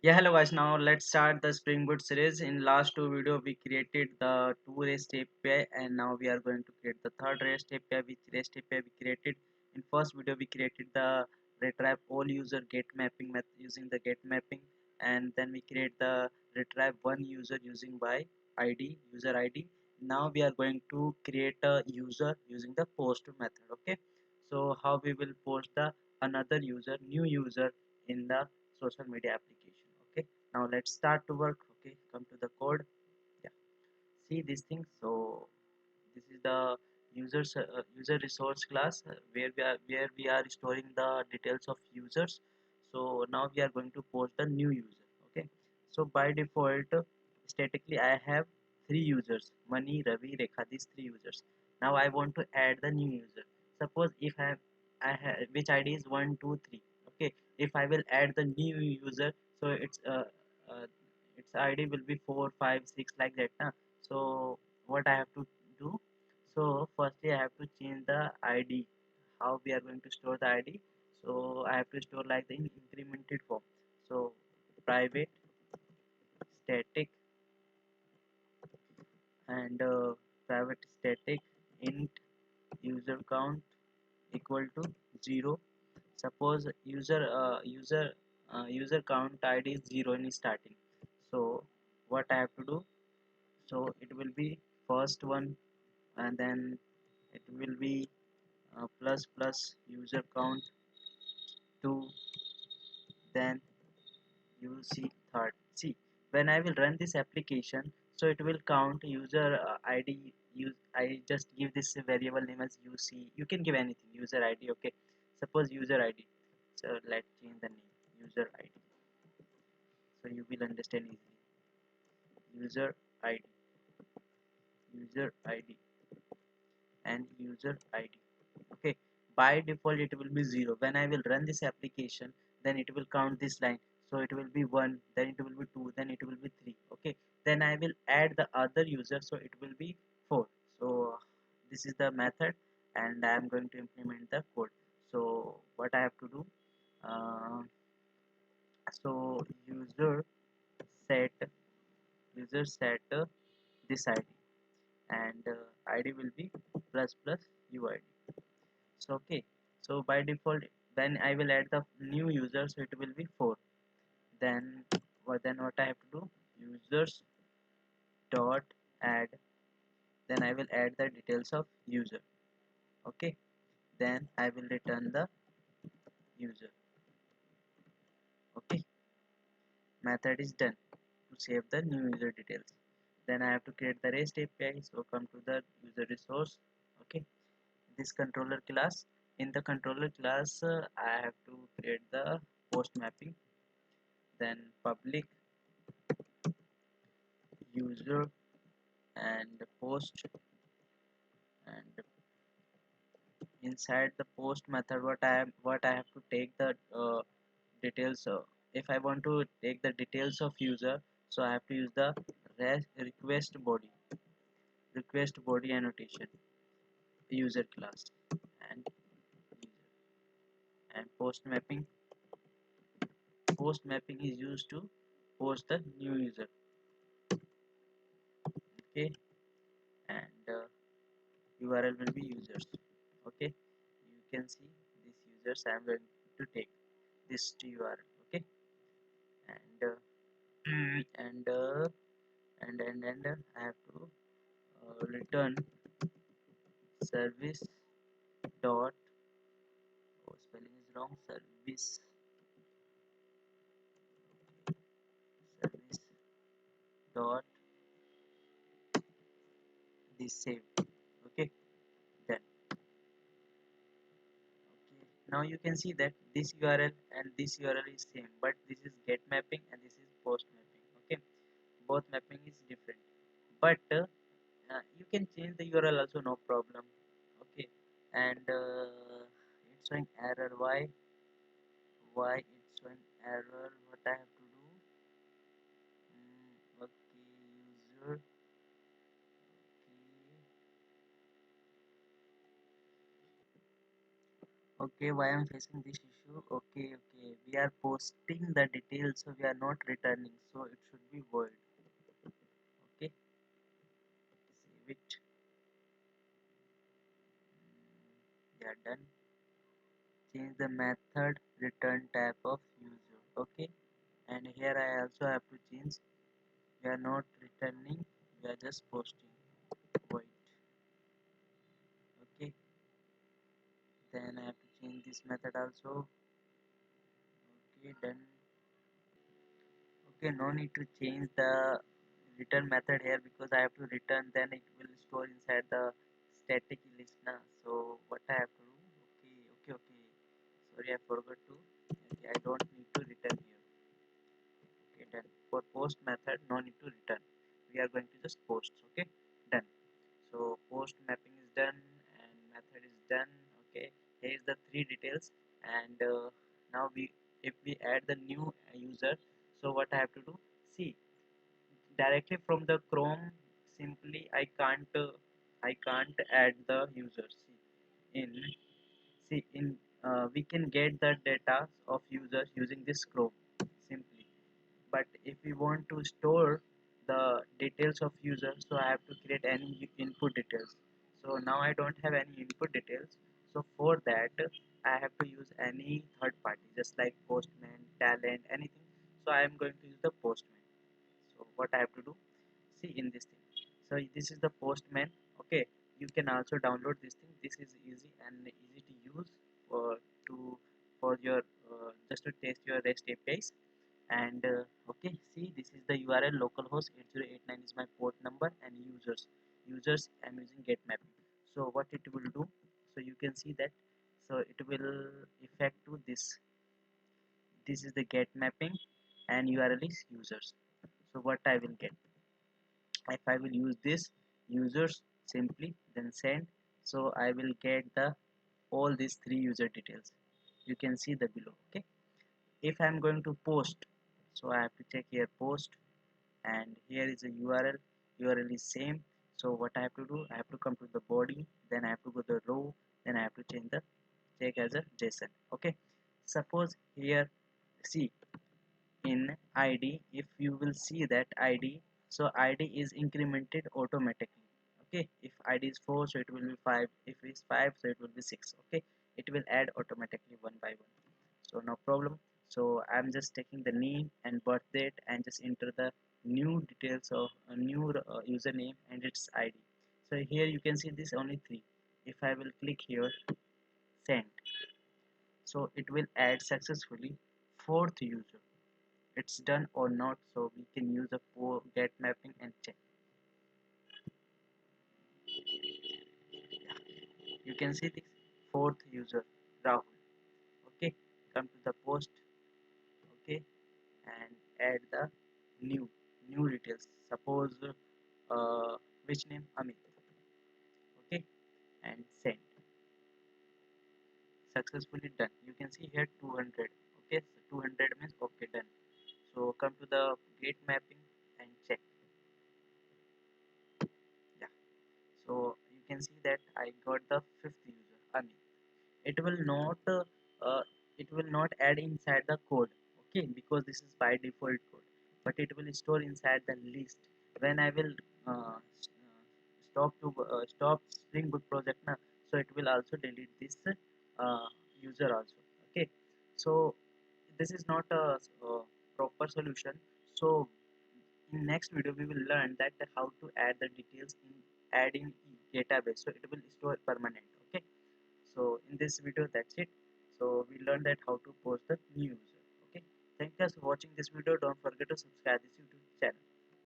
Yeah, hello guys. Now let's start the Spring Boot series. In last two video we created the two REST API and now we are going to create the third REST API. Which REST API we created? In first video we created the retrieve all user get mapping method using the get mapping, and then we create the retrieve one user using by ID user ID. Now we are going to create a user using the post method. Okay, so how we will post the another user new user in the social media application. Okay, now let's start to work. Okay, come to the code. Yeah, see this thing. So this is the user resource class, where we are storing the details of users. So now we are going to post the new user. Okay, so by default statically I have three users: Mani, Ravi, Rekha, these three users. Now I want to add the new user. Suppose if I have which ID is 1 2 3. Okay, if I will add the new user, so uh, its ID will be 4 5 6 like that, huh? So what I have to do? So firstly I have to change the ID. How we are going to store the ID? So I have to store like the in incremented form. So private static and private static int user count equal to 0. Suppose user count ID is 0 in starting. So what I have to do? So it will be first one, and then it will be plus plus user count 2, then you see third. See, when I will run this application, so it will count user id. I just give this variable name as uc. You can give anything, user id. Okay, suppose user id. So let's change the name user id, so you will understand easily. User id, user id, and user id. Okay, by default it will be 0. When I will run this application, then it will count this line. So it will be 1, then it will be 2, then it will be 3. Okay, then I will add the other user, so it will be 4. So this is the method, and I am going to implement the code. So what I have to do? uh, so set user set this id, and id will be plus plus uid. So okay, so by default when I will add the new user, so it will be 4. Then what I have to do? Users dot add, then I will add the details of user. Okay, then I will return the user. Okay, method is done to save the new user details. Then I have to create the REST API. So come to the user resource. Okay, this controller class. In the controller class I have to create the post mapping, then public user and post, and inside the post method what I have to take the details. If I want to take the details of user, so I have to use the request body annotation user class, and user, and post mapping is used to post the new user. Okay, and URL will be users. Okay, you can see these users I am going to take this to URL. Okay, and and I have to return service dot, oh, spelling is wrong, service dot this save. Okay, then okay, now you can see that this URL and this URL is same, but this is get mapping and this is post mapping. Okay, both mapping is different, but you can change the URL also, no problem. Okay, and it's showing error. Why it's showing error? What I have to do? Okay, user. Okay, why I'm facing this issue? Okay, we are posting the details, so we are not returning, so it should be void. Okay, save it. Yeah, done. Change the method return type of user. Okay, and here I also have to change. We are not returning, we are just posting void. Okay, then I have to change this method also. Okay, done. Okay, no need to change the return method here because I have to return, then it will store inside the static listener. So what I have to do? Okay, sorry, I forgot to. Okay, I don't need to return here. Okay, done. For post method, no need to return, we are going to just post. Okay, done. So post mapping is done and method is done. Okay, here is the three details. And now we, if we add the new user, so what I have to do? See, directly from the Chrome, simply I can't add the users. See, in we can get the data of users using this Chrome simply, but if we want to store the details of users, so I have to create any input details. So now I don't have any input details, so for that I have to use any third party, just like Postman, Talent, anything. So I am going to use the Postman. So what I have to do? See, in this thing, so this is the Postman. Okay, you can also download this thing. This is easy and easy to use to for your just to test your REST APIs. And okay, see, this is the URL. Localhost 8089 is my port number, and users I'm using get mapping. So what it will do, so you can see that, so it will effect to this is the get mapping, and URL is users. So what I will get, if I will use this users simply, then send, so I will get the all these three user details. You can see the below. Okay, if I'm going to post, so I have to check here post, and here is a URL is same. So what I have to do, I have to come to the body, then I have to go to the row, then I have to change the check as a JSON. Okay, suppose here, see, in id, if you will see that id, so id is incremented automatically. Okay, if id is 4, so it will be 5, if it's 5, so it will be 6. Okay, it will add automatically one by one, so no problem. So I'm just taking the name and birth date and just enter the new details of a new username and its id. So here you can see this only 3. If I will click here send, so it will add successfully fourth user. It's done or not, so we can use the get mapping and check. You can see this fourth user Rahul. Okay, come to the post. Okay, and add the new new details, suppose uh, which name, Amit. Okay, and send. Successfully done. You can see here 200. Okay, so 200 means okay, done. So come to the get mapping and check. Yeah, so you can see that I got the fifth user, Amit. It will not it will not add inside the code. Okay, because this is by default code, but it will store inside the list. When I will stop Spring Boot project now, so it will also delete this uh, user also. Okay, so this is not a proper solution. So in next video we will learn that how to add the details in adding database, so it will store permanent. Okay, so in this video that's it. So we learned that how to post the new user. Okay, thank you guys for watching this video. Don't forget to subscribe this YouTube channel.